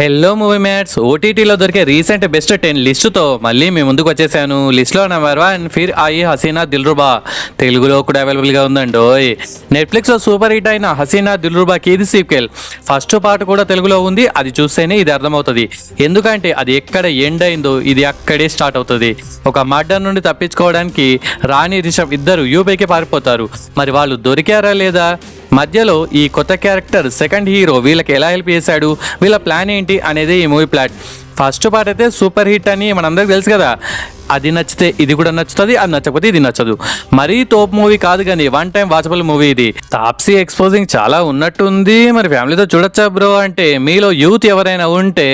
Hello movie mates, ఓటీటీలో దొరికే recent best 10 లిస్టుతో మళ్ళీ మీ ముందుకు వచ్చేసాను. లిస్ట్లో నెంబర్ 1 ఫిర్ ఆయి హసీనా దిల్రుబా. తెలుగులో కూడా అవైలబుల్గా ఉందండి. నెట్ఫ్లిక్స్లో సూపర్ హిట్ అయిన హసీనా దిల్రుబాకి ఇది సీక్వెల్. ఫస్ట్ పార్ట్ కూడా తెలుగులో ఉంది. అది చూస్తేనే ఇది అర్థమవుతుంది. ఎందుకంటే అది ఎక్కడ ఎండ్ అయిందో ఇది అక్కడే స్టార్ట్ అవుతుంది. ఒక మర్డర్ నుండి తప్పించుకోవడానికి రాణి రిషబ్ ఇద్దరు యూపీకి పారిపోతారు. మరి వాళ్ళు దొరికారా లేదా, మధ్యలో ఈ కొత్త క్యారెక్టర్ సెకండ్ హీరో వీళ్ళకి ఎలా హెల్ప్ చేశాడు, వీళ్ళ ప్లాన్ ఏంటి అనేది ఈ మూవీ ప్లాట్. ఫస్ట్ పార్ట్ అయితే సూపర్ హిట్ అని మనందరికి తెలుసు కదా. అది నచ్చితే ఇది కూడా నచ్చుతుంది, అది నచ్చకపోతే ఇది నచ్చదు. మరీ తోపు మూవీ కాదు కానీ వన్ టైం వాచబుల్ మూవీ ఇది. తాప్సీ ఎక్స్పోజింగ్ చాలా ఉన్నట్టుంది. మరి ఫ్యామిలీతో చూడొచ్చా బ్రో అంటే, మీలో యూత్ ఎవరైనా ఉంటే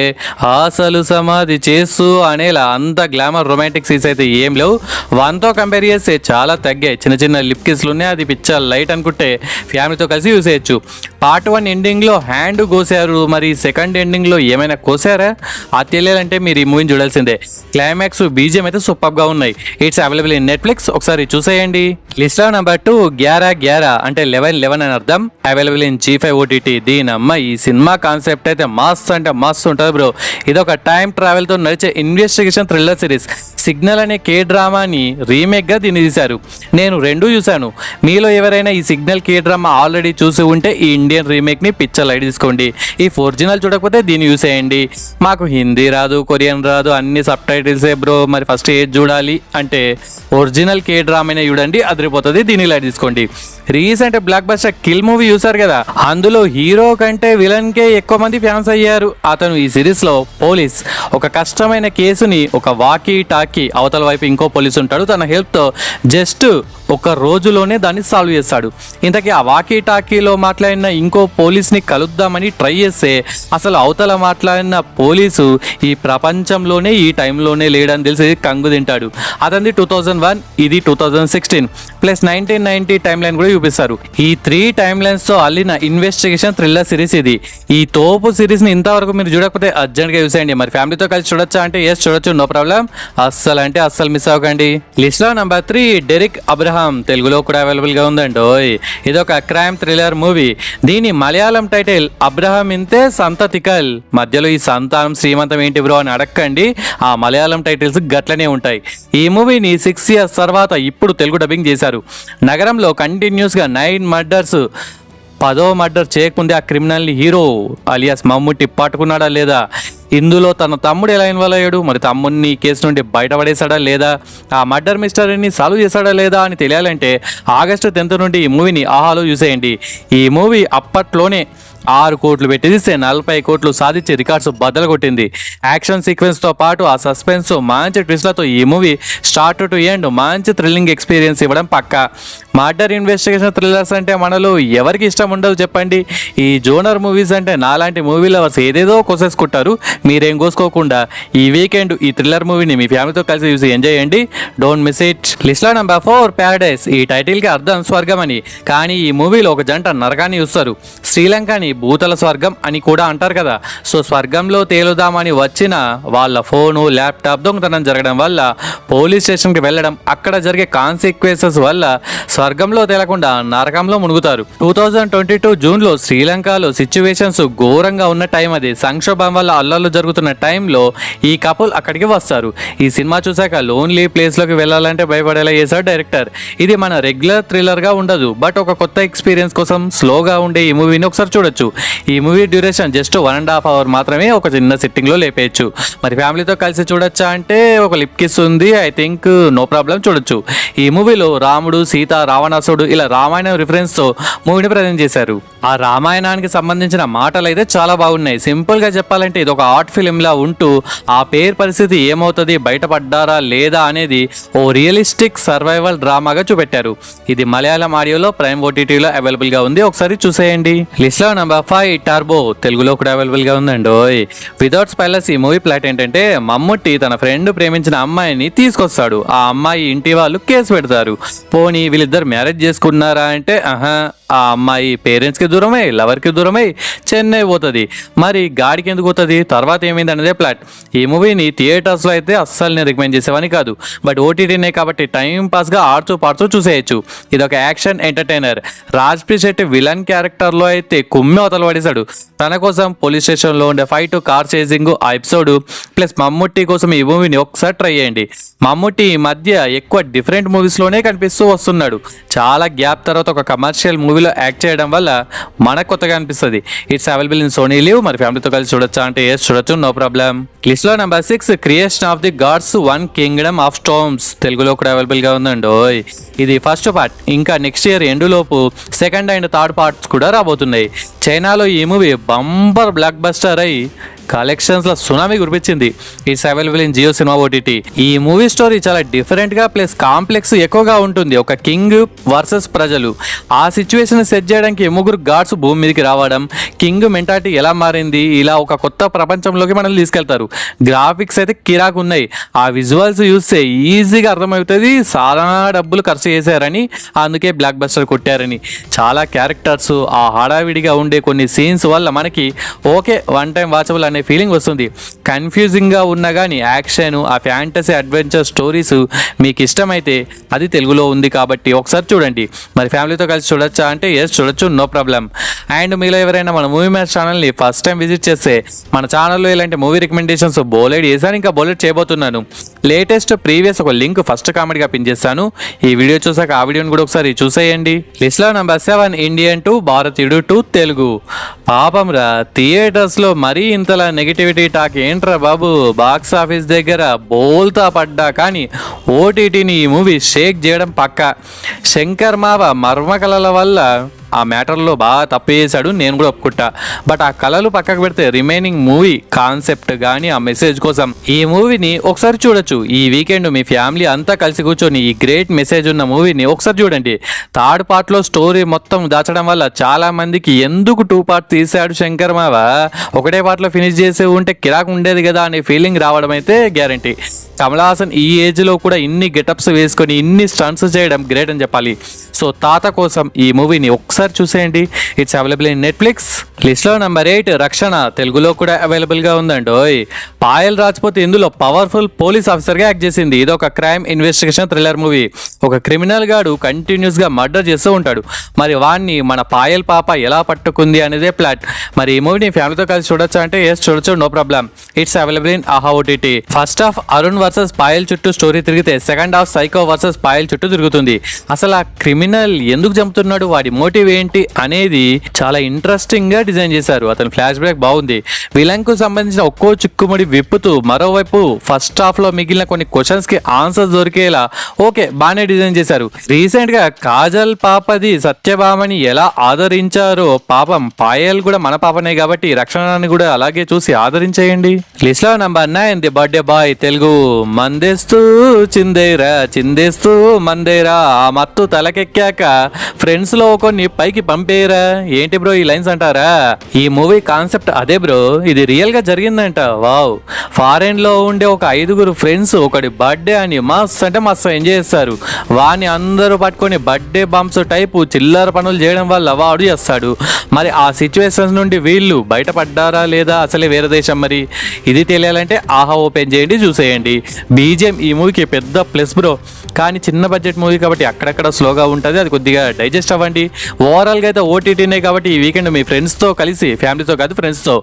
అసలు సమాధి చేసు అనేలా అంత గ్లామర్ రొమాంటిక్ సీన్స్ అయితే ఏం లేవు. వన్తో కంపేర్ చేస్తే చాలా తగ్గాయి. చిన్న చిన్న లిప్ కిస్లు ఉన్నాయి. అది పిచ్చ లైట్ అనుకుంటే ఫ్యామిలీతో కలిసి యూస్ చేయొచ్చు. పార్ట్ 1 ఎండింగ్లో హ్యాండ్ కోసారు. మరి సెకండ్ ఎండింగ్లో ఏమైనా కోసారా? అది తెలియాలంటే మీరు ఈ మూవీని చూడాల్సిందే. క్లైమాక్స్ బీజిఎం అయితే సూపర్గా ఉన్నాయి. ఇట్స్ అవైలబుల్ ఇన్ నెట్ఫ్లిక్స్, ఒకసారి చూసేయండి. లిస్ట్లో నెంబర్ 2 11 అంటే 11 అని అర్థం. Available in G5 OTT. దీనమ్మ ఈ సినిమా కాన్సెప్ట్ అయితే మస్త్ అంటే మస్త్ ఉంటుంది బ్రో. ఇది ఒక టైం ట్రావెల్తో నడిచే ఇన్వెస్టిగేషన్ థ్రిల్లర్ సిరీస్. సిగ్నల్ అనే కే డ్రామాని రీమేక్గా దీన్ని తీశారు. నేను రెండూ చూశాను. మీలో ఎవరైనా ఈ సిగ్నల్ కే డ్రామా ఆల్రెడీ చూసి ఉంటే ఈ ఇండియన్ రీమేక్ని పిక్చర్ లైట్ తీసుకోండి. ఈ ఒరిజినల్ చూడకపోతే దీన్ని యూస్ చేయండి. మాకు హిందీ రాదు, కొరియన్ రాదు, అన్ని సబ్ టైటిల్సే బ్రో. మరి ఫస్ట్ ఏది చూడాలి అంటే ఒరిజినల్ కే డ్రామానే చూడండి, అదిరిపోతుంది. దీన్ని లైట్ తీసుకోండి. Recent block buster kill movie చూసారు కదా, అందులో హీరో కంటే విలన్ కే ఎక్కువ మంది ఫ్యాన్స్ అయ్యారు. అతను ఈ సిరీస్ లో పోలీస్. ఒక కష్టమైన కేసుని ఒక వాకీ టాకీ, అవతల వైపు ఇంకో పోలీస్ ఉంటాడు, తన హెల్ప్ తో జస్ట్ ఒక రోజులోనే దాన్ని సాల్వ్ చేస్తాడు. ఇంతకీ ఆ వాకీ టాకీలో మాట్లాడిన ఇంకో పోలీస్ని కలుద్దామని ట్రై చేస్తే అసలు అవతల మాట్లాడిన పోలీసు ఈ ప్రపంచంలోనే ఈ టైంలోనే లేడని తెలిసి కంగు తింటాడు. అతనిది 2001, ఇది 2016 ప్లస్ 1990 టైం లైన్ కూడా చూపిస్తారు. ఈ 3 టైం లైన్స్ తో అల్లిన ఇన్వెస్టిగేషన్ థ్రిల్లర్ సిరీస్ ఇది. ఈ తోపు సిరీస్ ని ఇంతవరకు మీరు చూడకపోతే అర్జెంట్ గా చూసేయండి. మరి ఫ్యామిలీతో కలిసి చూడొచ్చా అంటే ఎస్ చూడొచ్చు, నో ప్రాబ్లం. అస్సలు అంటే అస్సలు మిస్ అవ్వకండి. లిస్ట్ లో నెంబర్ 3 డెరిక్ అబ్రహాం. తెలుగులో కూడా అవైలబుల్ గా ఉందండి. ఇది ఒక క్రైమ్ థ్రిల్లర్ మూవీ. దీని మలయాళం టైటిల్ అబ్రహాం ఇంతే సంతతికల్. మధ్యలో ఈ సంతానం శ్రీమంతం ఏంటి బ్రో అని అడక్కండి, ఆ మలయాళం టైటిల్స్ గట్లనే ఉంటాయి. ఈ మూవీని 6 years తర్వాత ఇప్పుడు తెలుగు డబ్బింగ్ చేశారు. నగరంలో కంటిన్యూస్ గా 9 మర్డర్స్, 10వ మర్డర్ చేయకముందే ఆ క్రిమినల్ని హీరో అలియాస్ మమ్ముట్టి పట్టుకున్నాడా లేదా, ఇందులో తన తమ్ముడు ఎలా ఇన్వాల్వ్ అయ్యాడు, మరి తమ్ముడిని కేసు నుండి బయటపడేశాడా లేదా, ఆ మర్డర్ మిస్టరీని సాల్వ్ చేశాడా లేదా అని తెలియాలంటే ఆగస్టు 10th నుండి ఈ మూవీని ఆహాలో చూసేయండి. ఈ మూవీ అప్పట్లోనే 6 కోట్లు పెట్టి తీస్తే 40 కోట్లు సాధించి రికార్డ్స్ బద్దలు కొట్టింది. యాక్షన్ సీక్వెన్స్తో పాటు ఆ సస్పెన్స్ మంచి ట్విస్ట్లతో ఈ మూవీ స్టార్ట్ టు ఎండ్ మంచి థ్రిల్లింగ్ ఎక్స్పీరియన్స్ ఇవ్వడం పక్కా. మర్డర్ ఇన్వెస్టిగేషన్ థ్రిల్లర్స్ అంటే మనలో ఎవరికి ఇష్టం ఉండదు చెప్పండి. ఈ జోనర్ మూవీస్ అంటే నాలాంటి మూవీ లవర్స్ ఏదేదో కోసేసుకుంటారు. మీరేం కోసుకోకుండా ఈ వీకెండ్ ఈ థ్రిల్లర్ మూవీని మీ ఫ్యామిలీతో కలిసి చూసి ఎంజాయ్ చేయండి. Don't miss it. లిస్ట్లో నెంబర్ 4 ప్యారడైస్. ఈ టైటిల్కి అర్థం స్వర్గం అని, కానీ ఈ మూవీలో ఒక జంట నరకాన్ని చూస్తారు. శ్రీలంకని భూతల స్వర్గం అని కూడా అంటారు కదా. సో స్వర్గంలో తేలుదామని వచ్చిన వాళ్ళ ఫోను, ల్యాప్టాప్ దొంగతనం జరగడం వల్ల పోలీస్ స్టేషన్కి వెళ్ళడం, అక్కడ జరిగే కాన్సిక్వెన్సెస్ వల్ల స్వర్గంలో తేలకుండా నరకంలో మునుగుతారు. 2022 జూన్లో శ్రీలంకలో సిచ్యువేషన్స్ ఘోరంగా ఉన్న టైం అది. సంక్షోభం వల్ల అల్లర్లు జరుగుతున్న టైంలో ఈ కపుల్ అక్కడికి వస్తారు. ఈ సినిమా చూసాక లోన్లీ ప్లేస్లోకి వెళ్ళాలంటే భయపడేలా చేశాడు డైరెక్టర్. ఇది మన రెగ్యులర్ థ్రిల్లర్గా ఉండదు, బట్ ఒక కొత్త ఎక్స్పీరియన్స్ కోసం స్లోగా ఉండే ఈ మూవీని ఒకసారి చూడొచ్చు. ఈ మూవీ డ్యూరేషన్ జస్ట్ 1.5 hour మాత్రమే. ఒక చిన్న సిట్టింగ్లో లేపేయచ్చు. మరి ఫ్యామిలీతో కలిసి చూడొచ్చా అంటే ఒక లిప్ కిస్ ఉంది, ఐ థింక్ నో ప్రాబ్లం చూడొచ్చు. ఈ మూవీలో రాముడు, సీత, రావణాసుడు ఇలా రామాయణం రిఫరెన్స్తో మూవీని ప్రజెంట్ చేశారు. ఆ రామాయణానికి సంబంధించిన మాటలు అయితే చాలా బాగున్నాయి. సింపుల్గా చెప్పాలంటే ఇది ఒక ఆర్ట్ ఫిలింలా ఉంటూ ఆ పేరు పరిస్థితి ఏమవుతుంది, బయటపడ్డారా లేదా అనేది ఓ రియలిస్టిక్ సర్వైవల్ డ్రామాగా చూపెట్టారు. ఇది మలయాళం ఆడియోలో ప్రైమ్ ఓటీటీలో అవైలబుల్గా ఉంది, ఒకసారి చూసేయండి. లిస్ట్లో నెంబర్ 5 టర్బో. తెలుగులో కూడా అవైలబుల్గా ఉందండి. వితౌట్ స్పాయిలర్స్ ఈ మూవీ ప్లాట్ ఏంటంటే, మమ్ముట్టి తన ఫ్రెండ్ ప్రేమించిన అమ్మాయిని తీసుకొస్తాడు. ఆ అమ్మాయి ఇంటి వాళ్ళు కేసు పెడతారు. పోనీ వీళ్ళిద్దరు మ్యారేజ్ చేసుకున్నారా అంటే ఆ అమ్మాయి పేరెంట్స్కి దూరమై, లవర్కి దూరమై చెన్నై పోతుంది. మరి గాడికి ఎందుకు పోతుంది, తర్వాత ఏమైంది అనేదే ప్లాట్. ఈ మూవీని థియేటర్స్లో అయితే అస్సలు నేను రికమెండ్ చేసేవాని కాదు, బట్ ఓటీటీనే కాబట్టి టైం పాస్గా ఆడుతూ పాడుతూ చూసేయచ్చు. ఇది ఒక యాక్షన్ ఎంటర్టైనర్. రాజ్ప్రీత్ శెట్టి విలన్ క్యారెక్టర్లో అయితే కుమ్మి అవతల పడేశాడు. తన కోసం పోలీస్ స్టేషన్లో ఉండే ఫైట్, కార్ చేసింగ్ ఆ ఎపిసోడ్ ప్లస్ మమ్ముట్టి కోసం ఈ మూవీని ఒకసారి ట్రై చేయండి. మమ్ముట్టి ఈ మధ్య ఎక్కువ డిఫరెంట్ మూవీస్లోనే కనిపిస్తూ వస్తున్నాడు. చాలా గ్యాప్ తర్వాత ఒక కమర్షియల్ మూవీలో యాక్ట్ చేయడం వల్ల మనకు కొత్తగా అనిపిస్తుంది. It's available in Sony Liv. మరి ఫ్యామిలీతో కలిసి చూడొచ్చా అంటే ఎస్ చూడొచ్చు, నో ప్రాబ్లం. లిస్ట్లో number 6 creation of the gods one kingdom of storms. తెలుగులో కూడా అవైలబుల్గా ఉందండి. ఇది ఫస్ట్ పార్ట్. ఇంకా నెక్స్ట్ ఇయర్ ఎండులోపు సెకండ్ అండ్ థర్డ్ పార్ట్స్ కూడా రాబోతున్నాయి. చైనాలో ఈ మూవీ బంపర్ బ్లాక్ బస్టర్ అయి కలెక్షన్స్లో సునామీ కురిపించింది. It's available in Jio cinema OTT. ఈ మూవీ స్టోరీ చాలా డిఫరెంట్గా ప్లస్ కాంప్లెక్స్ ఎక్కువగా ఉంటుంది. ఒక కింగ్ వర్సెస్ ప్రజలు. ఆ సిచ్యువేషన్ సెట్ చేయడానికి ముగ్గురు గాడ్స్ భూమి మీదకి రావడం, కింగ్ మెంటాలిటీ ఎలా మారింది, ఇలా ఒక కొత్త ప్రపంచంలోకి మనల్ని తీసుకెళ్తారు. గ్రాఫిక్స్ అయితే కిరాకు ఉన్నాయి. ఆ విజువల్స్ చూస్తే ఈజీగా అర్థమవుతుంది చాలా డబ్బులు ఖర్చు చేశారని, అందుకే బ్లాక్ బస్టర్ కొట్టారని. చాలా క్యారెక్టర్స్, ఆ హడావిడిగా ఉండే కొన్ని సీన్స్ వల్ల మనకి ఓకే వన్ టైం వాచబుల్ అనే ఫీలింగ్ వస్తుంది. కన్ఫ్యూజింగ్గా ఉన్నా కానీ యాక్షన్, ఆ ఫ్యాంటసీ అడ్వెంచర్ స్టోరీస్ మీకు ఇష్టమైతే అది తెలుగులో ఉంది కాబట్టి ఒకసారి చూడండి. మరి ఫ్యామిలీతో కలిసి చూడొచ్చా అంటే ఎస్ చూడొచ్చు, నో ప్రాబ్లం. అండ్ మీలో ఎవరైనా మన మూవీ మ్యాచ్ ఛానల్ని ఫస్ట్ టైం విజిట్ చేస్తే మన ఛానల్లో ఇలాంటి మూవీ రికమెండేషన్స్ బోలెడ్ చేశాను, ఇంకా బోలెడ్ చేయబోతున్నాను. లేటెస్ట్ ప్రీవియస్ ఒక లింక్ ఫస్ట్ కామెంట్గా పిన్ చేస్తాను. ఈ వీడియో చూసాక ఆ వీడియోని కూడా ఒకసారి చూసేయండి. లిస్ట్లో నెంబర్ 7 ఇండియన్ 2 భారతీయుడు 2 తెలుగు. పాపం రా, థియేటర్స్లో మరీ ఇంతలా నెగిటివిటీ టాక్ ఏంట్రా బాబు. బాక్స్ ఆఫీస్ దగ్గర బోల్తా పడ్డా కానీ ఓటీటీని ఈ మూవీ షేక్ చేయడం పక్కా. శంకర్ మావ మర్మకళల వల్ల ఆ మ్యాటర్లో బాగా తప్పు చేశాడు, నేను కూడా ఒప్పుకుంటా. బట్ ఆ కళలు పక్కకు పెడితే రిమైనింగ్ మూవీ కాన్సెప్ట్ కానీ ఆ మెసేజ్ కోసం ఈ మూవీని ఒకసారి చూడొచ్చు. ఈ వీకెండ్ మీ ఫ్యామిలీ అంతా కలిసి కూర్చొని ఈ గ్రేట్ మెసేజ్ ఉన్న మూవీని ఒకసారి చూడండి. థర్డ్ పార్ట్లో స్టోరీ మొత్తం దాచడం వల్ల చాలా మందికి ఎందుకు 2 పార్ట్ తీశాడు శంకర్ మావ, ఒకటే పార్ట్లో ఫినిష్ చేసి ఉంటే కిరాకు ఉండేది కదా అనే ఫీలింగ్ రావడం అయితే గ్యారంటీ. కమల్ హాసన్ ఈ ఏజ్లో కూడా ఇన్ని గెటప్స్ వేసుకొని ఇన్ని స్టంట్స్ చేయడం గ్రేట్ అని చెప్పాలి. సో తాత కోసం ఈ మూవీని ఒకసారి చూసేయండి. It's available in Netflix. లిస్ట్లో నెంబర్ 8 రక్షణ. తెలుగులో కూడా అవైలబుల్గా ఉందండి. పాయల్ రాజ్పూత్ ఇందులో పవర్ఫుల్ పోలీస్ ఆఫీసర్గా యాక్ట్ చేసింది. ఇది ఒక క్రైమ్ ఇన్వెస్టిగేషన్ థ్రిల్లర్ మూవీ. ఒక క్రిమినల్ గాడు కంటిన్యూస్గా మర్డర్ చేస్తూ ఉంటాడు. మరి వాడిని మన పాయల్ పాప ఎలా పట్టుకుంది అనేదే ప్లాట్. మరి ఈ మూవీని ఫ్యామిలీతో కలిసి చూడొచ్చా అంటే ఎస్ చూడొచ్చు, no problem. It's available in Aha OTT. First half Arun versus Payal చుట్టూ స్టోరీ తిరిగితే second half psycho versus Payal చుట్టూ తిరుగుతుంది. అసలు ఆ క్రిమినల్ ఎందుకు చంపుతున్నాడు, వాడి మోటివ్ ఏంటి అనేది చాలా ఇంట్రెస్టింగ్ గా డిజైన్ చేశారు. అతని ఫ్లాష్ బ్యాక్ బాగుంది. విలన్ కు సంబంధించిన ఒక్కో చిక్కుముడి విప్పుతూ మరోవైపు ఫస్ట్ హాఫ్ లో మిగిలిన కొన్ని క్వశ్చన్స్ కి ఆన్సర్స్ దొరికేలా ఓకే బాగానే డిజైన్ చేశారు. రీసెంట్ గా కాజల్ పాపది సత్యభామని ఎలా ఆదరించారో పాపం పాయల్ కూడా మన పాపనే కాబట్టి రక్షణని కూడా అలాగే చూసి ఆదరించేయండి. లిస్ట్ లో number 9 the birthday boy. Telugu. మందేస్తూ చిందేరా చిందేస్తూ మందేరా, ఆ మత్తు తలకెక్కాక ఫ్రెండ్స్ లో కొన్ని పైకి పంపేరా. ఏంటి బ్రో ఈ లైన్స్ అంటారా? ఈ మూవీ కాన్సెప్ట్ అదే బ్రో, ఇది రియల్ గా జరిగిందంట. వావ్. ఫారెన్ లో ఉండే ఒక 5 ఫ్రెండ్స్ ఒకటి బర్త్డే అని మస్త్ అంటే మస్తు ఎంజాయ్ చేస్తారు. వాని అందరూ పట్టుకొని బర్త్డే బంప్స్ టైపు చిల్లర పనులు చేయడం వల్ల వాడు చేస్తాడు. మరి ఆ సిచ్యువేషన్స్ నుండి వీళ్ళు బయటపడ్డారా లేదా అసలే వేరే దేశం? మరి ఇది తెలియాలంటే ఆహా ఓపెన్ చేయండి, చూసేయండి. బీజిఎం ఈ మూవీకి పెద్ద ప్లస్ బ్రో, కానీ చిన్న బడ్జెట్ మూవీ కాబట్టి అక్కడక్కడ స్లోగా ఉంటుంది, అది కొద్దిగా డైజెస్ట్ అవ్వండి. ఓవరాల్గా అయితే ఓటీటీనే కాబట్టి ఈ వీకెండ్ మీ ఫ్రెండ్స్తో కలిసి, ఫ్యామిలీతో కాదు ఫ్రెండ్స్తో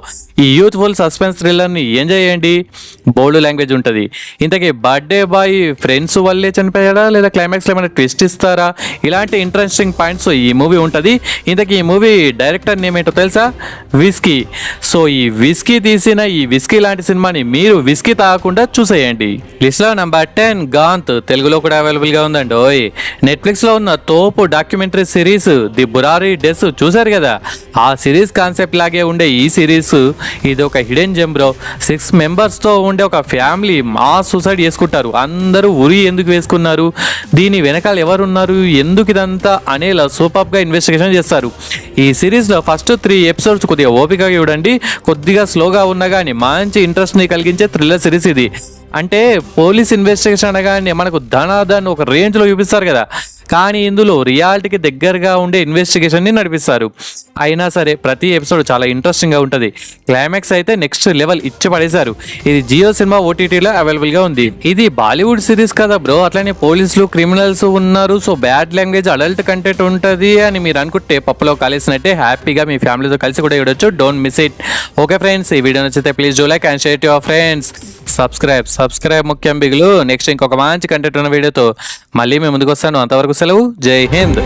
ఈ యూత్ఫుల్ సస్పెన్స్ థ్రిల్లర్ని ఎంజాయ్ చేయండి. బోల్డ్ లాంగ్వేజ్ ఉంటుంది. ఇంతకీ బర్త్డే బాయ్ ఫ్రెండ్స్ వల్లే చనిపోయాడా లేదా క్లైమాక్స్లో ఏమైనా ట్విస్ట్ ఇస్తారా? ఇలాంటి ఇంట్రెస్టింగ్ పాయింట్స్ ఈ మూవీ ఉంటుంది. ఇంతకీ ఈ మూవీ డైరెక్టర్ నేమ్ ఏంటో తెలుసా? విస్కీ. సో ఈ విస్కీ తీసిన ఈ విస్కీ లాంటి సినిమాని మీరు విస్కీ తాగకుండా చూసేయండి. లిస్ట్లో నెంబర్ 10 గాంత్. తెలుగులో కూడా అవైలబుల్గా ఉందండి. నెట్ఫ్లిక్స్లో ఉన్న తోపు డాక్యుమెంటరీ సిరీస్ ది బురారీ డెస్ చూసారు కదా, ఆ సిరీస్ కాన్సెప్ట్ లాగే ఉండే ఈ సిరీస్ ఇది ఒక హిడెన్ జెమ్ బ్రో. 6 మెంబర్స్తో ఉండే ఒక ఫ్యామిలీ మాస్ సూసైడ్ చేసుకుంటారు. అందరూ ఉరి ఎందుకు వేసుకున్నారు, దీని వెనకాల ఎవరున్నారు, ఎందుకు ఇదంతా అనేలా సూపర్గా ఇన్వెస్టిగేషన్ చేస్తారు. ఈ సిరీస్లో ఫస్ట్ 3 ఎపిసోడ్స్ కొద్దిగా ఓపికగా చూడండి. కొద్దిగా స్లోగా ఉన్నా కానీ మంచి ఇంట్రెస్ట్ని కలిగించే థ్రిల్లర్ సిరీస్ ఇది. అంటే పోలీస్ ఇన్వెస్టిగేషన్ అనగానే మనకు ధనాధన్ ఒక రేంజ్లో చూపిస్తారు కదా, కానీ ఇందులో రియాలిటీకి దగ్గరగా ఉండే ఇన్వెస్టిగేషన్ని నడిపిస్తారు. అయినా సరే ప్రతి ఎపిసోడ్ చాలా ఇంట్రెస్టింగ్గా ఉంటుంది. క్లైమాక్స్ అయితే నెక్స్ట్ లెవెల్ ఇచ్చి పడేశారు. ఇది జియో సినిమా ఓటీటీలో అవైలబుల్గా ఉంది. ఇది బాలీవుడ్ సిరీస్ కదా బ్రో, అట్లనే పోలీసులు క్రిమినల్స్ ఉన్నారు, so bad language adult content ఉంటుంది అని మీరు అనుకుంటే పప్పులో కలిసినట్టే హ్యాపీగా మీ ఫ్యామిలీతో కలిసి కూడా చూడొచ్చు. Don't miss it. Okay friends, ఈ వీడియో నచ్చితే please do like and share to your friends. Subscribe ముఖ్యం బిగులు. నెక్స్ట్ ఇంకొక మంచి కంటెంట్ ఉన్న వీడియోతో మళ్ళీ మేము ముందుకు వస్తాను. అంతవరకు సెలవు. జై హింద్.